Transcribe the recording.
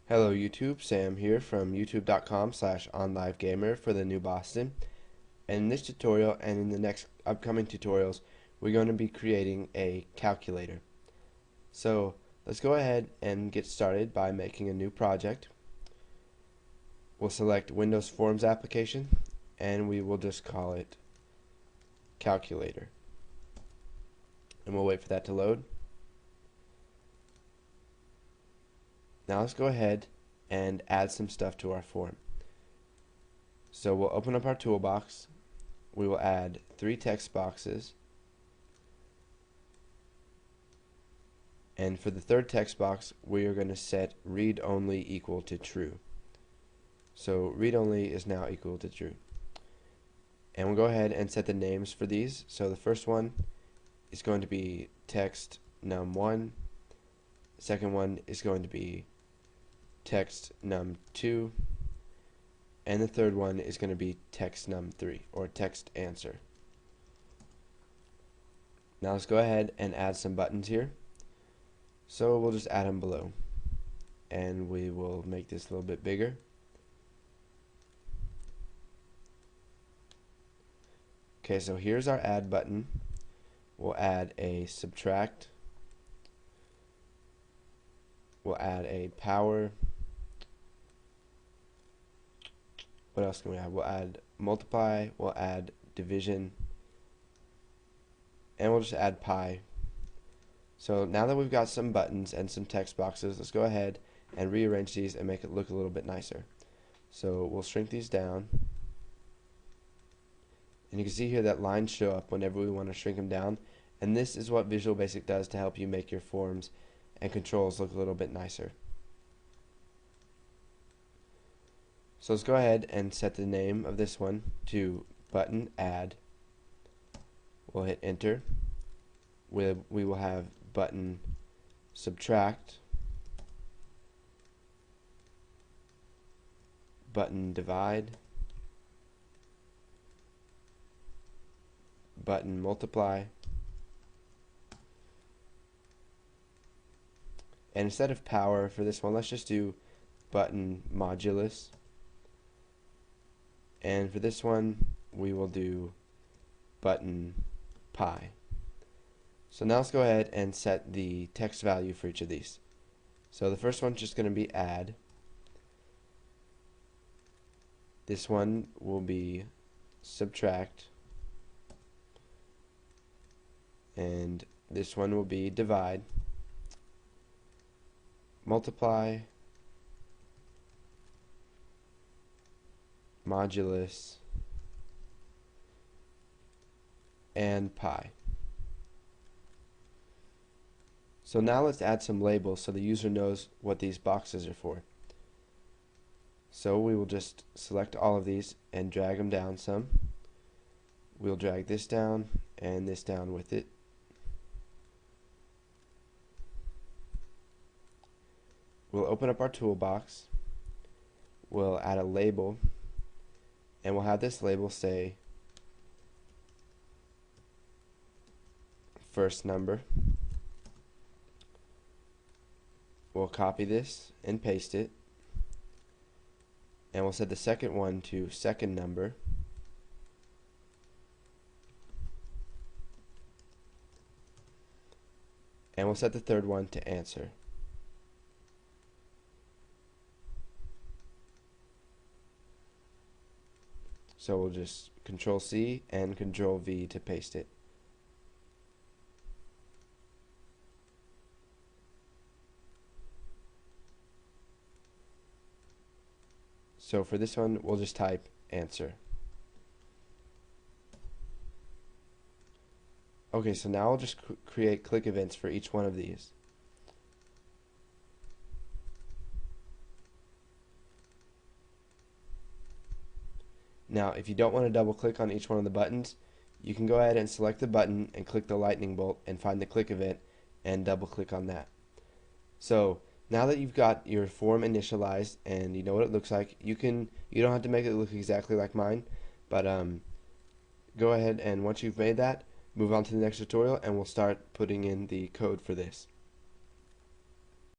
Hello YouTube, Sam here from youtube.com/onlivegamer for the New Boston. And in this tutorial and in the next upcoming tutorials, we're going to be creating a calculator. So let's go ahead and get started by making a new project. We'll select Windows Forms application and we will just call it calculator. And we'll wait for that to load. Now let's go ahead and add some stuff to our form. So we'll open up our toolbox. We will add 3 text boxes. And for the third text box, we are going to set read only equal to true. So read only is now equal to true. And we'll go ahead and set the names for these. So the first one is going to be text num1. The second one is going to be text num2, and the third one is going to be text num3, or text answer. Now let's go ahead and add some buttons here. So we'll just add them below, and we will make this a little bit bigger. Okay, so here's our add button. We'll add a subtract. We'll add a power. What else can we add? We'll add multiply, we'll add division, and we'll just add pi. So now that we've got some buttons and some text boxes, let's go ahead and rearrange these and make it look a little bit nicer. So we'll shrink these down, and you can see here that lines show up whenever we want to shrink them down, and this is what Visual Basic does to help you make your forms and controls look a little bit nicer. So let's go ahead and set the name of this one to button add. We'll hit enter. We will have button subtract, button divide, button multiply, and instead of power for this one, let's just do button modulus. And for this one, we will do button pi. So now let's go ahead and set the text value for each of these. So the first one's just going to be add. This one will be subtract. And this one will be divide. Multiply. Modulus, and pi. So now let's add some labels so the user knows what these boxes are for. So we will just select all of these and drag them down some. We'll drag this down and this down with it. We'll open up our toolbox. We'll add a label. And we'll have this label say first number. We'll copy this and paste it. And we'll set the second one to second number. And we'll set the third one to answer. So we'll just Control C and Control V to paste it. So for this one, we'll just type answer. Okay, so now I'll just create click events for each one of these. Now, if you don't want to double click on each one of the buttons, you can go ahead and select the button and click the lightning bolt and find the click event and double click on that. So now that you've got your form initialized and you know what it looks like, you don't have to make it look exactly like mine, but go ahead and once you've made that, move on to the next tutorial and we'll start putting in the code for this.